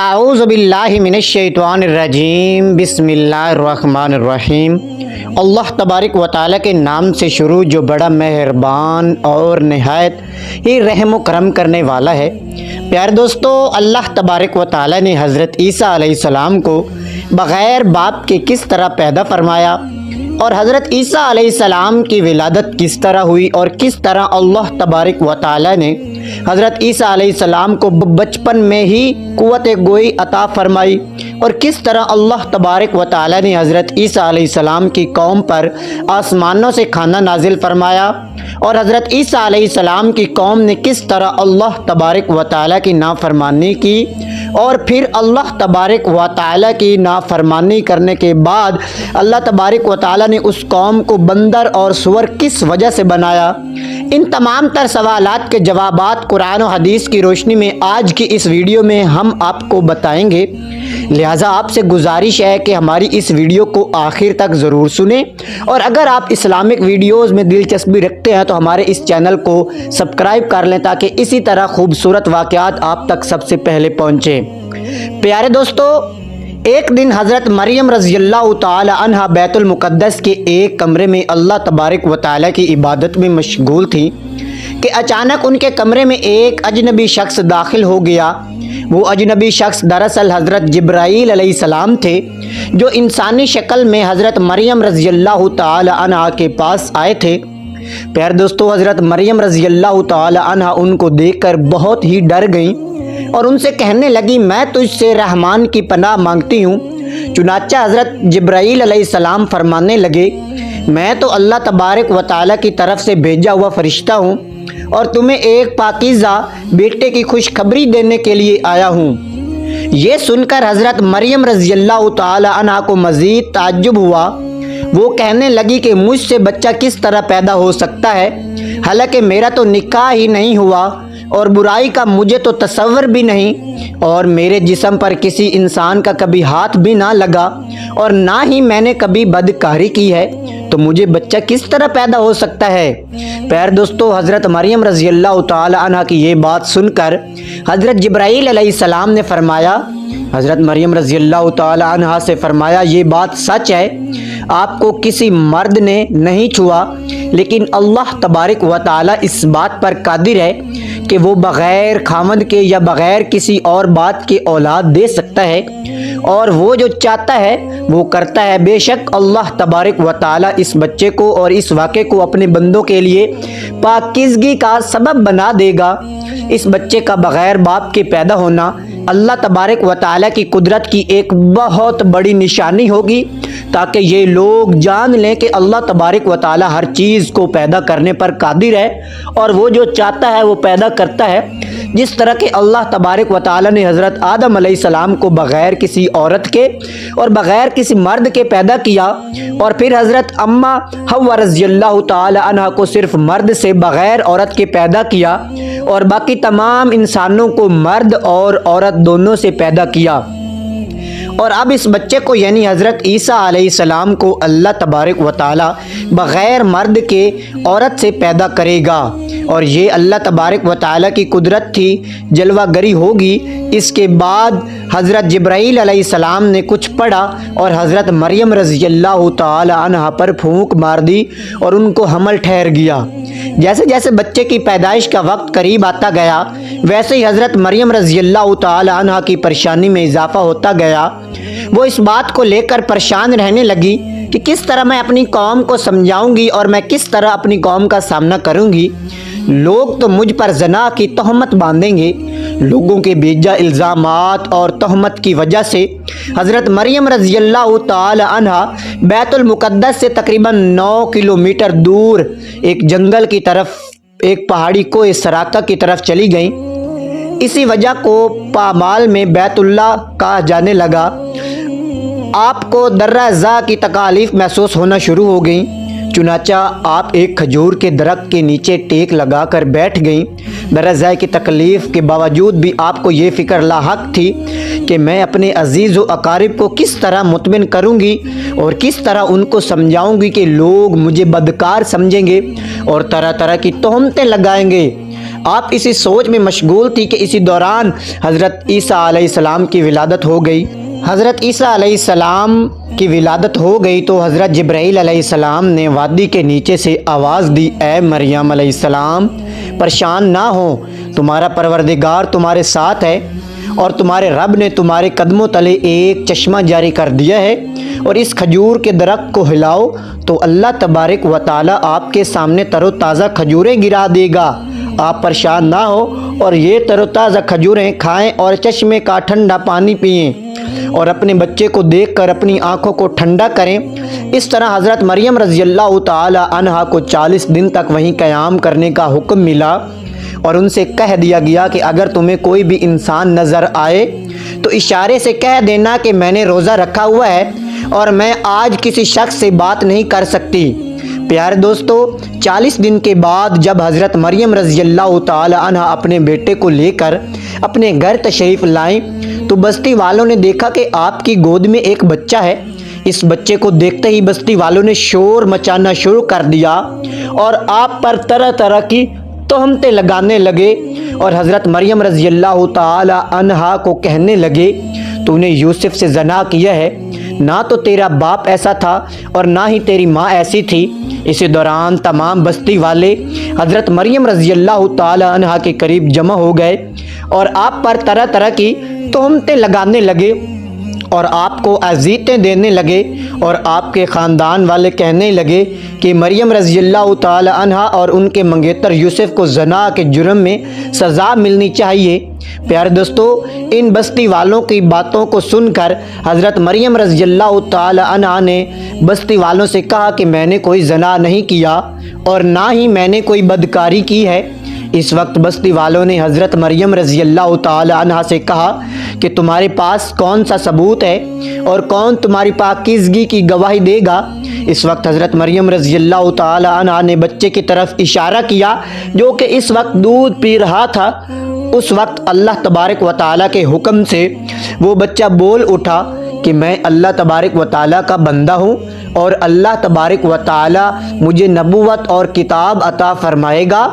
اعوذ باللہ من الشیطان الرجیم بسم اللہ الرحمن الرحیم۔ اللہ تبارک و تعالیٰ کے نام سے شروع جو بڑا مہربان اور نہایت ہی رحم و کرم کرنے والا ہے۔ پیارے دوستو، اللہ تبارک و تعالیٰ نے حضرت عیسیٰ علیہ السلام کو بغیر باپ کے کس طرح پیدا فرمایا اور حضرت عیسیٰ علیہ السلام کی ولادت کس طرح ہوئی اور کس طرح اللہ تبارک و تعالیٰ نے حضرت عیسیٰ علیہ السلام کو بچپن میں ہی قوت گوئی عطا فرمائی اور کس طرح اللہ تبارک و تعالیٰ نے حضرت عیسیٰ علیہ السلام کی قوم پر آسمانوں سے کھانا نازل فرمایا اور حضرت عیسیٰ علیہ السلام کی قوم نے کس طرح اللہ تبارک و تعالیٰ کی نافرمانی کی اور پھر اللہ تبارک و تعالیٰ کی نافرمانی کرنے کے بعد اللہ تبارک و تعالیٰ نے اس قوم کو بندر اور سور کس وجہ سے بنایا۔ ان تمام تر سوالات کے جوابات قرآن و حدیث کی روشنی میں آج کی اس ویڈیو میں ہم آپ کو بتائیں گے، لہٰذا آپ سے گزارش ہے کہ ہماری اس ویڈیو کو آخر تک ضرور سنیں، اور اگر آپ اسلامک ویڈیوز میں دلچسپی رکھتے ہیں تو ہمارے اس چینل کو سبسکرائب کر لیں تاکہ اسی طرح خوبصورت واقعات آپ تک سب سے پہلے پہنچیں۔ پیارے دوستو، ایک دن حضرت مریم رضی اللہ تعالی عنہ بیت المقدس کے ایک کمرے میں اللہ تبارک و تعالیٰ کی عبادت میں مشغول تھیں کہ اچانک ان کے کمرے میں ایک اجنبی شخص داخل ہو گیا۔ وہ اجنبی شخص دراصل حضرت جبرائیل علیہ السلام تھے، جو انسانی شکل میں حضرت مریم رضی اللہ تعالی عنہ کے پاس آئے تھے۔ پیارے دوستو، حضرت مریم رضی اللہ تعالی عنہ ان کو دیکھ کر بہت ہی ڈر گئیں اور ان سے کہنے لگی، میں تجھ سے رحمان کی پناہ مانگتی ہوں۔ چنانچہ حضرت جبرائیل علیہ السلام فرمانے لگے، میں تو اللہ تبارک و تعالیٰ کی طرف سے بھیجا ہوا فرشتہ ہوں اور تمہیں ایک پاکیزہ بیٹے کی خوشخبری دینے کے لیے آیا ہوں۔ یہ سن کر حضرت مریم رضی اللہ تعالی عنہ کو مزید تعجب ہوا۔ وہ کہنے لگی کہ مجھ سے بچہ کس طرح پیدا ہو سکتا ہے، حالانکہ میرا تو نکاح ہی نہیں ہوا اور برائی کا مجھے تو تصور بھی نہیں، اور میرے جسم پر کسی انسان کا کبھی ہاتھ بھی نہ لگا اور نہ ہی میں نے کبھی بدکاری کی ہے، تو مجھے بچہ کس طرح پیدا ہو سکتا ہے۔ پیارے دوستو، حضرت مریم رضی اللہ تعالی عنہ کی یہ بات سن کر حضرت جبرائیل علیہ السلام نے فرمایا، حضرت مریم رضی اللہ تعالی عنہ سے فرمایا، یہ بات سچ ہے، آپ کو کسی مرد نے نہیں چھوا، لیکن اللہ تبارک و تعالی اس بات پر قادر ہے کہ وہ بغیر خامد کے یا بغیر کسی اور بات کے اولاد دے سکتا ہے، اور وہ جو چاہتا ہے وہ کرتا ہے۔ بے شک اللہ تبارک و تعالی اس بچے کو اور اس واقعے کو اپنے بندوں کے لیے پاکیزگی کا سبب بنا دے گا۔ اس بچے کا بغیر باپ کے پیدا ہونا اللہ تبارک و تعالی کی قدرت کی ایک بہت بڑی نشانی ہوگی، تاکہ یہ لوگ جان لیں کہ اللہ تبارک و تعالی ہر چیز کو پیدا کرنے پر قادر ہے اور وہ جو چاہتا ہے وہ پیدا کرتا ہے۔ جس طرح کہ اللہ تبارک و تعالی نے حضرت آدم علیہ السلام کو بغیر کسی عورت کے اور بغیر کسی مرد کے پیدا کیا، اور پھر حضرت اماں حوا رضی اللہ تعالی عنہ کو صرف مرد سے بغیر عورت کے پیدا کیا، اور باقی تمام انسانوں کو مرد اور عورت دونوں سے پیدا کیا، اور اب اس بچے کو یعنی حضرت عیسیٰ علیہ السلام کو اللہ تبارک و تعالی بغیر مرد کے عورت سے پیدا کرے گا، اور یہ اللہ تبارک و تعالی کی قدرت تھی، جلوہ گری ہوگی۔ اس کے بعد حضرت جبرائیل علیہ السلام نے کچھ پڑھا اور حضرت مریم رضی اللہ تعالی عنہ پر پھونک مار دی اور ان کو حمل ٹھہر گیا۔ جیسے جیسے بچے کی پیدائش کا وقت قریب آتا گیا، ویسے ہی حضرت مریم رضی اللہ تعالی عنہ کی پریشانی میں اضافہ ہوتا گیا۔ وہ اس بات کو لے کر پریشان رہنے لگی کہ کس طرح میں اپنی قوم کو سمجھاؤں گی اور میں کس طرح اپنی قوم کا سامنا کروں گی۔ لوگ تو مجھ پر زنا کی تہمت باندھیں گے۔ لوگوں کے بیجا الزامات اور تہمت کی وجہ سے حضرت مریم رضی اللہ تعالی عنہ بیت المقدس سے تقریباً 9 کلومیٹر دور ایک جنگل کی طرف، ایک پہاڑی کوہ سراقہ کی طرف چلی گئیں۔ اسی وجہ کو پامال میں بیت اللہ کہا جانے لگا۔ آپ کو درہ ذا کی تکالیف محسوس ہونا شروع ہو گئیں، چنانچہ آپ ایک کھجور کے درخت کے نیچے ٹیک لگا کر بیٹھ گئیں۔ درہ ذا کی تکلیف کے باوجود بھی آپ کو یہ فکر لاحق تھی کہ میں اپنے عزیز و اقارب کو کس طرح مطمئن کروں گی اور کس طرح ان کو سمجھاؤں گی کہ لوگ مجھے بدکار سمجھیں گے اور طرح طرح کی تہمتیں لگائیں گے۔ آپ اسی سوچ میں مشغول تھی کہ اسی دوران حضرت عیسیٰ علیہ السلام کی ولادت ہو گئی۔ حضرت عیسیٰ علیہ السلام کی ولادت ہو گئی تو حضرت جبرائیل علیہ السلام نے وادی کے نیچے سے آواز دی، اے مریم علیہ السلام، پریشان نہ ہو، تمہارا پروردگار تمہارے ساتھ ہے اور تمہارے رب نے تمہارے قدموں تلے ایک چشمہ جاری کر دیا ہے، اور اس کھجور کے درخت کو ہلاؤ تو اللہ تبارک و تعالی آپ کے سامنے تر و تازہ کھجوریں گرا دے گا۔ آپ پریشان نہ ہو اور یہ تر و تازہ کھجوریں کھائیں اور چشمے کا ٹھنڈا پانی پئیں اور اپنے بچے کو دیکھ کر اپنی آنکھوں کو ٹھنڈا کریں۔ اس طرح حضرت مریم رضی اللہ تعالی عنہا کو 40 دن تک وہیں قیام کرنے کا حکم ملا، اور ان سے کہہ دیا گیا کہ اگر تمہیں کوئی بھی انسان نظر آئے تو اشارے سے کہہ دینا کہ میں نے روزہ رکھا ہوا ہے اور میں آج کسی شخص سے بات نہیں کر سکتی۔ پیارے دوستو، 40 دن کے بعد جب حضرت مریم رضی اللہ تعالی عنہا اپنے بیٹے کو لے کر اپنے گھر تشریف لائیں تو بستی والوں نے دیکھا کہ آپ کی گود میں ایک بچہ ہے۔ اس بچے کو دیکھتے ہی بستی والوں نے شور مچانا شروع کر دیا اور آپ پر طرح طرح کی تہمتیں لگانے لگے، اور حضرت مریم رضی اللہ تعالی عنہا کو کہنے لگے، تو نے یوسف سے زنا کیا ہے، نہ تو تیرا باپ ایسا تھا اور نہ ہی تیری ماں ایسی تھی۔ اسی دوران تمام بستی والے حضرت مریم رضی اللہ تعالی عنہا کے قریب جمع ہو گئے اور آپ پر طرح طرح کی تہمتیں لگانے لگے اور آپ کو اذیتیں دینے لگے، اور آپ کے خاندان والے کہنے لگے کہ مریم رضی اللہ تعالی عنہا اور ان کے منگیتر یوسف کو زنا کے جرم میں سزا ملنی چاہیے۔ پیارے دوستو، ان بستی والوں کی باتوں کو سن کر حضرت مریم رضی اللہ تعالی عنہا نے بستی والوں سے کہا کہ میں نے کوئی زنا نہیں کیا اور نہ ہی میں نے کوئی بدکاری کی ہے۔ اس وقت بستی والوں نے حضرت مریم رضی اللہ تعالی عنہا سے کہا کہ تمہارے پاس کون سا ثبوت ہے اور کون تمہاری پاکیزگی کی گواہی دے گا؟ اس وقت حضرت مریم رضی اللہ تعالی عنہا نے بچے کی طرف اشارہ کیا جو کہ اس وقت دودھ پی رہا تھا۔ اس وقت اللہ تبارک و تعالیٰ کے حکم سے وہ بچہ بول اٹھا کہ میں اللہ تبارک و تعالیٰ کا بندہ ہوں اور اللہ تبارک و تعالیٰ مجھے نبوت اور کتاب عطا فرمائے گا۔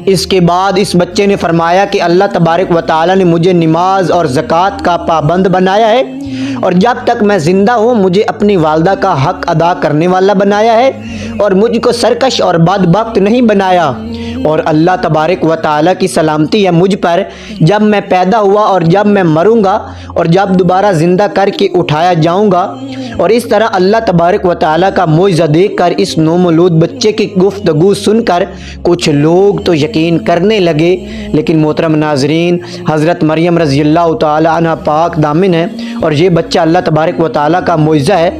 اس کے بعد اس بچے نے فرمایا کہ اللہ تبارک و تعالیٰ نے مجھے نماز اور زکوٰۃ کا پابند بنایا ہے، اور جب تک میں زندہ ہوں مجھے اپنی والدہ کا حق ادا کرنے والا بنایا ہے، اور مجھ کو سرکش اور بدبخت نہیں بنایا، اور اللہ تبارک و تعالیٰ کی سلامتی ہے مجھ پر جب میں پیدا ہوا اور جب میں مروں گا اور جب دوبارہ زندہ کر کے اٹھایا جاؤں گا۔ اور اس طرح اللہ تبارک و تعالیٰ کا معجزہ دیکھ کر اس نومولود بچے کی گفتگو سن کر کچھ لوگ تو یقین کرنے لگے، لیکن محترم ناظرین، حضرت مریم رضی اللہ تعالیٰ عنہ پاک دامن ہے اور یہ بچہ اللہ تبارک و تعالیٰ کا معجزہ ہے،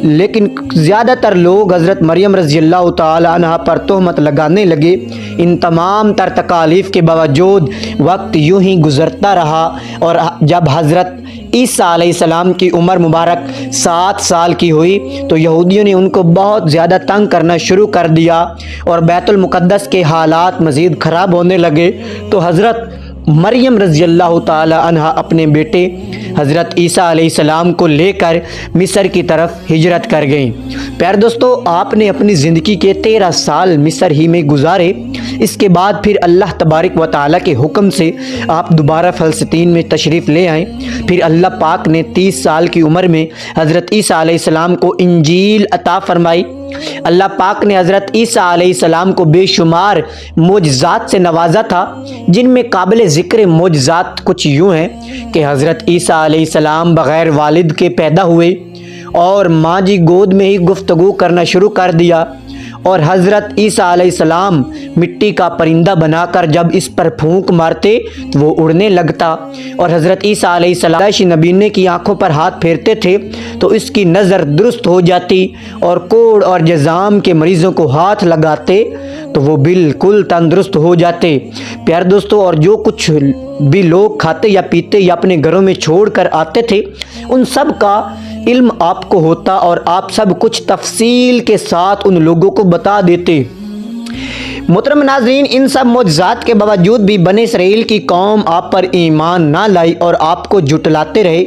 لیکن زیادہ تر لوگ حضرت مریم رضی اللہ تعالی عنہ پر تہمت لگانے لگے۔ ان تمام تر تکالیف کے باوجود وقت یوں ہی گزرتا رہا، اور جب حضرت عیسیٰ علیہ السلام کی عمر مبارک 7 سال کی ہوئی تو یہودیوں نے ان کو بہت زیادہ تنگ کرنا شروع کر دیا اور بیت المقدس کے حالات مزید خراب ہونے لگے، تو حضرت مریم رضی اللہ تعالی عنہ اپنے بیٹے حضرت عیسیٰ علیہ السلام کو لے کر مصر کی طرف ہجرت کر گئیں۔ پیارے دوستو، آپ نے اپنی زندگی کے 13 سال مصر ہی میں گزارے۔ اس کے بعد پھر اللہ تبارک و تعالیٰ کے حکم سے آپ دوبارہ فلسطین میں تشریف لے آئیں۔ پھر اللہ پاک نے 30 سال کی عمر میں حضرت عیسیٰ علیہ السلام کو انجیل عطا فرمائی۔ اللہ پاک نے حضرت عیسیٰ علیہ السلام کو بے شمار معجزات سے نوازا تھا، جن میں قابل ذکر معجزات کچھ یوں ہیں کہ حضرت عیسیٰ علیہ السلام بغیر والد کے پیدا ہوئے اور ماں جی گود میں ہی گفتگو کرنا شروع کر دیا، اور حضرت عیسیٰ علیہ السلام مٹی کا پرندہ بنا کر جب اس پر پھونک مارتے تو وہ اڑنے لگتا، اور حضرت عیسیٰ علیہ السلام نبینے کی آنکھوں پر ہاتھ پھیرتے تھے تو اس کی نظر درست ہو جاتی، اور کوڑ اور جزام کے مریضوں کو ہاتھ لگاتے تو وہ بالکل تندرست ہو جاتے۔ پیارے دوستو، اور جو کچھ بھی لوگ کھاتے یا پیتے یا اپنے گھروں میں چھوڑ کر آتے تھے ان سب کا علم آپ کو ہوتا اور آپ سب کچھ تفصیل کے ساتھ ان لوگوں کو بتا دیتے۔ محترم ناظرین، ان سب معجزات کے باوجود بھی بنی اسرائیل کی قوم آپ پر ایمان نہ لائی اور آپ کو جھٹلاتے رہے،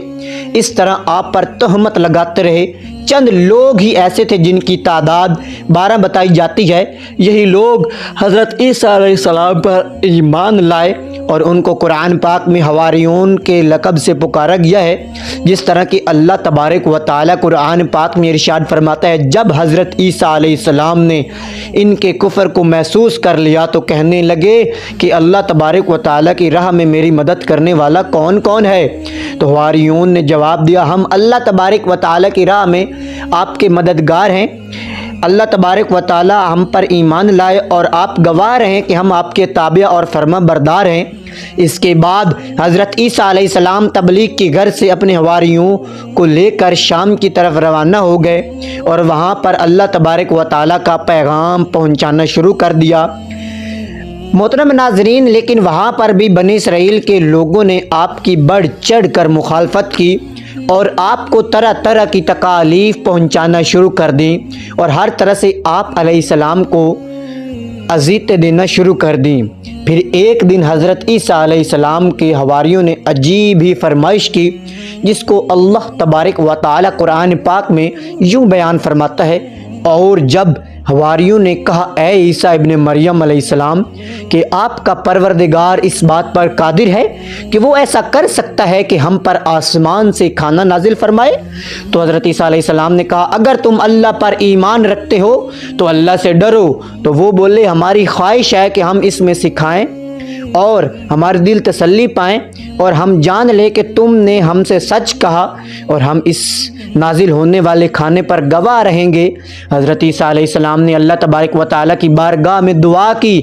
اس طرح آپ پر تہمت لگاتے رہے چند لوگ ہی ایسے تھے جن کی تعداد 12 بتائی جاتی ہے، یہی لوگ حضرت عیسیٰ علیہ السلام پر ایمان لائے اور ان کو قرآن پاک میں حواریون کے لقب سے پکارا گیا ہے۔ جس طرح کہ اللہ تبارک و تعالیٰ قرآن پاک میں ارشاد فرماتا ہے، جب حضرت عیسیٰ علیہ السلام نے ان کے کفر کو محسوس کر لیا تو کہنے لگے کہ اللہ تبارک و تعالیٰ کی راہ میں میری مدد کرنے والا کون کون ہے؟ تو حواریون نے جواب دیا، ہم اللہ تبارک و تعالیٰ کی راہ میں آپ کے مددگار ہیں۔ اللہ تبارک و تعالیٰ ہم پر ایمان لائے اور آپ گواہ رہیں کہ ہم آپ کے تابع اور فرما بردار ہیں۔ اس کے بعد حضرت عیسیٰ علیہ السلام تبلیغ کی غرض سے اپنے حواریوں کو لے کر شام کی طرف روانہ ہو گئے اور وہاں پر اللہ تبارک و تعالیٰ کا پیغام پہنچانا شروع کر دیا۔ محترم ناظرین، لیکن وہاں پر بھی بنی اسرائیل کے لوگوں نے آپ کی بڑھ چڑھ کر مخالفت کی اور آپ کو طرح طرح کی تکالیف پہنچانا شروع کر دیں اور ہر طرح سے آپ علیہ السلام کو اذیتیں دینا شروع کر دیں۔ پھر ایک دن حضرت عیسیٰ علیہ السلام کے حواریوں نے عجیب ہی فرمائش کی، جس کو اللہ تبارک و تعالیٰ قرآن پاک میں یوں بیان فرماتا ہے، اور جب حواریوں نے کہا، اے عیسیٰ ابن مریم علیہ السلام، کہ آپ کا پروردگار اس بات پر قادر ہے کہ وہ ایسا کر سکتا ہے کہ ہم پر آسمان سے کھانا نازل فرمائے؟ تو حضرت عیسیٰ علیہ السلام نے کہا، اگر تم اللہ پر ایمان رکھتے ہو تو اللہ سے ڈرو۔ تو وہ بولے، ہماری خواہش ہے کہ ہم اس میں سکھائیں اور ہمارے دل تسلی پائیں اور ہم جان لیں کہ تم نے ہم سے سچ کہا اور ہم اس نازل ہونے والے کھانے پر گواہ رہیں گے۔ حضرت عیسیٰ علیہ السلام نے اللہ تبارک و تعالیٰ کی بارگاہ میں دعا کی،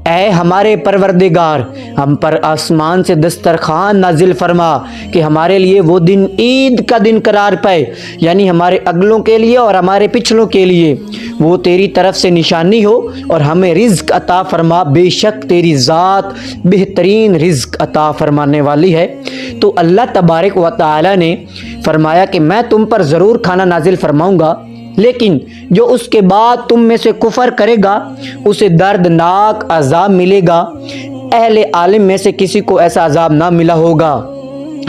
اے ہمارے پروردگار، ہم پر آسمان سے دسترخوان نازل فرما کہ ہمارے لیے وہ دن عید کا دن قرار پائے، یعنی ہمارے اگلوں کے لیے اور ہمارے پچھلوں کے لیے وہ تیری طرف سے نشانی ہو، اور ہمیں رزق عطا فرما، بے شک تیری ذات بہترین رزق عطا فرمانے والی ہے۔ تو اللہ تبارک و تعالیٰ نے فرمایا کہ میں تم پر ضرور کھانا نازل فرماؤں گا، لیکن جو اس کے بعد تم میں سے کفر کرے گا اسے دردناک عذاب ملے گا۔ اہل عالم میں سے کسی کو ایسا عذاب نہ ملا ہوگا۔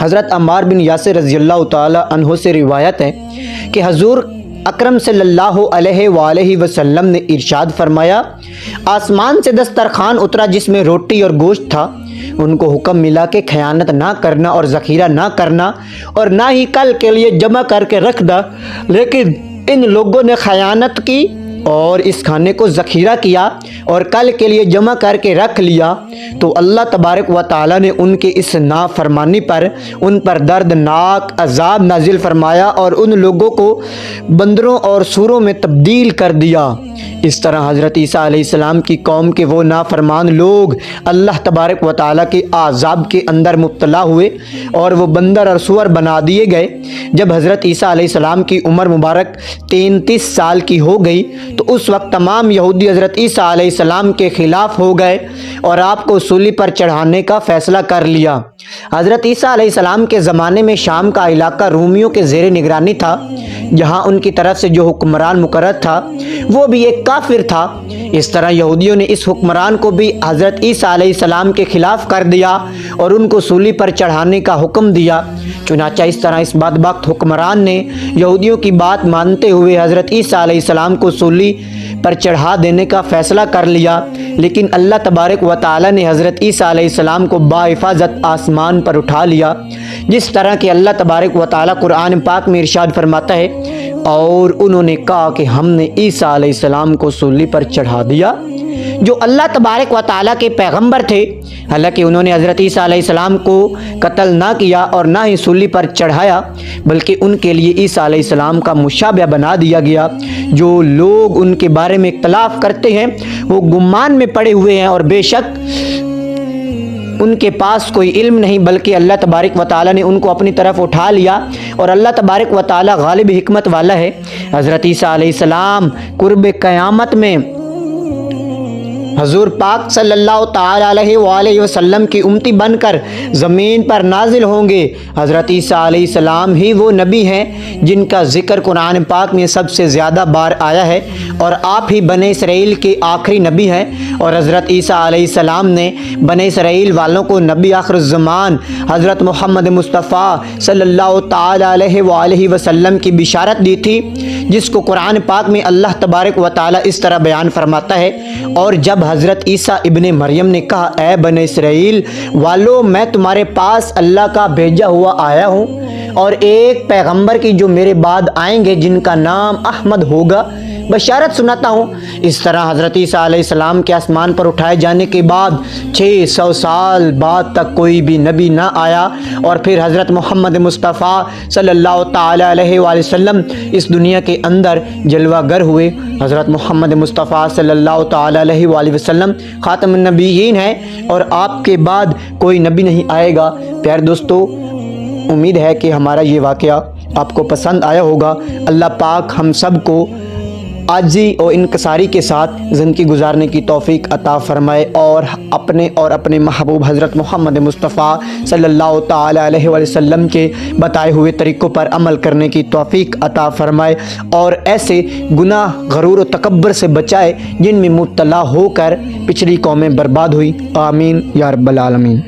حضرت عمار بن یاسر رضی اللہ تعالی عنہ سے روایت ہے کہ حضور اکرم صلی اللہ علیہ وآلہ وسلم نے ارشاد فرمایا، آسمان سے دسترخوان اترا جس میں روٹی اور گوشت تھا، ان کو حکم ملا کہ خیانت نہ کرنا اور ذخیرہ نہ کرنا اور نہ ہی کل کے لیے جمع کر کے رکھ دا، لیکن ان لوگوں نے خیانت کی اور اس کھانے کو ذخیرہ کیا اور کل کے لیے جمع کر کے رکھ لیا، تو اللہ تبارک و تعالیٰ نے ان کے اس نافرمانی پر ان پر دردناک عذاب نازل فرمایا اور ان لوگوں کو بندروں اور سوروں میں تبدیل کر دیا۔ اس طرح حضرت عیسیٰ علیہ السلام کی قوم کے وہ نافرمان لوگ اللہ تبارک و تعالیٰ کے عذاب کے اندر مبتلا ہوئے اور وہ بندر اور سور بنا دیے گئے۔ جب حضرت عیسیٰ علیہ السلام کی عمر مبارک 33 سال کی ہو گئی تو اس وقت تمام یہودی حضرت عیسیٰ علیہ السلام کے خلاف ہو گئے اور آپ کو سولی پر چڑھانے کا فیصلہ کر لیا۔ حضرت عیسیٰ علیہ السلام کے زمانے میں شام کا علاقہ رومیوں کے زیر نگرانی تھا، جہاں ان کی طرف سے جو حکمران مقرر تھا وہ بھی ایک کافر تھا۔ اس طرح یہودیوں نے اس حکمران کو بھی حضرت عیسیٰ علیہ السلام کے خلاف کر دیا اور ان کو سولی پر چڑھانے کا حکم دیا۔ چنانچہ اس طرح اس بدبخت حکمران نے یہودیوں کی بات مانتے ہوئے حضرت عیسیٰ علیہ السلام کو سولی پر چڑھا دینے کا فیصلہ کر لیا، لیکن اللہ تبارک و تعالیٰ نے حضرت عیسیٰ علیہ السلام کو باحفاظت آسمان پر اٹھا لیا، جس طرح کہ اللہ تبارک و تعالیٰ قرآن پاک میں ارشاد فرماتا ہے، اور انہوں نے کہا کہ ہم نے عیسیٰ علیہ السلام کو سولی پر چڑھا دیا، جو اللہ تبارک و تعالیٰ کے پیغمبر تھے۔ حالانکہ انہوں نے حضرت عیسیٰ علیہ السلام کو قتل نہ کیا اور نہ ہی سولی پر چڑھایا، بلکہ ان کے لیے عیسیٰ علیہ السلام کا مشابہ بنا دیا گیا۔ جو لوگ ان کے بارے میں اختلاف کرتے ہیں وہ گمان میں پڑے ہوئے ہیں اور بے شک ان کے پاس کوئی علم نہیں، بلکہ اللہ تبارک و تعالیٰ نے ان کو اپنی طرف اٹھا لیا اور اللہ تبارک و تعالیٰ غالب حکمت والا ہے۔ حضرت عیسیٰ علیہ السلام قرب قیامت میں حضور پاک صلی اللہ تعالی علیہ وآلہ وسلم کی امتی بن کر زمین پر نازل ہوں گے۔ حضرت عیسیٰ علیہ السلام ہی وہ نبی ہیں جن کا ذکر قرآن پاک میں سب سے زیادہ بار آیا ہے، اور آپ ہی بنی اسرائیل کے آخری نبی ہیں، اور حضرت عیسیٰ علیہ السلام نے بنی اسرائیل والوں کو نبی آخر الزمان حضرت محمد مصطفیٰ صلی اللہ تعالی علیہ وآلہ وسلم کی بشارت دی تھی، جس کو قرآن پاک میں اللہ تبارک و تعالی اس طرح بیان فرماتا ہے: اور جب حضرت عیسیٰ ابن مریم نے کہا، اے بنی اسرائیل والو، میں تمہارے پاس اللہ کا بھیجا ہوا آیا ہوں، اور ایک پیغمبر کی جو میرے بعد آئیں گے جن کا نام احمد ہوگا، بشارت سناتا ہوں۔ اس طرح حضرت عیسیٰ علیہ السلام کے آسمان پر اٹھائے جانے کے بعد 600 سال بعد تک کوئی بھی نبی نہ آیا، اور پھر حضرت محمد مصطفیٰ صلی اللہ تعالی علیہ وآلہ وسلم اس دنیا کے اندر جلوہ گر ہوئے۔ حضرت محمد مصطفیٰ صلی اللہ تعالی علیہ وآلہ وسلم خاتم النبیین ہیں، اور آپ کے بعد کوئی نبی نہیں آئے گا۔ پیارے دوستو، امید ہے کہ ہمارا یہ واقعہ آپ کو پسند آیا ہوگا۔ اللہ پاک ہم سب کو عاجزی اور انکساری کے ساتھ زندگی گزارنے کی توفیق عطا فرمائے، اور اپنے محبوب حضرت محمد مصطفیٰ صلی اللہ تعالی علیہ وآلہ وسلم کے بتائے ہوئے طریقوں پر عمل کرنے کی توفیق عطا فرمائے، اور ایسے گناہ، غرور و تکبر سے بچائے جن میں مبتلا ہو کر پچھلی قومیں برباد ہوئی۔ آمین یا رب العالمین۔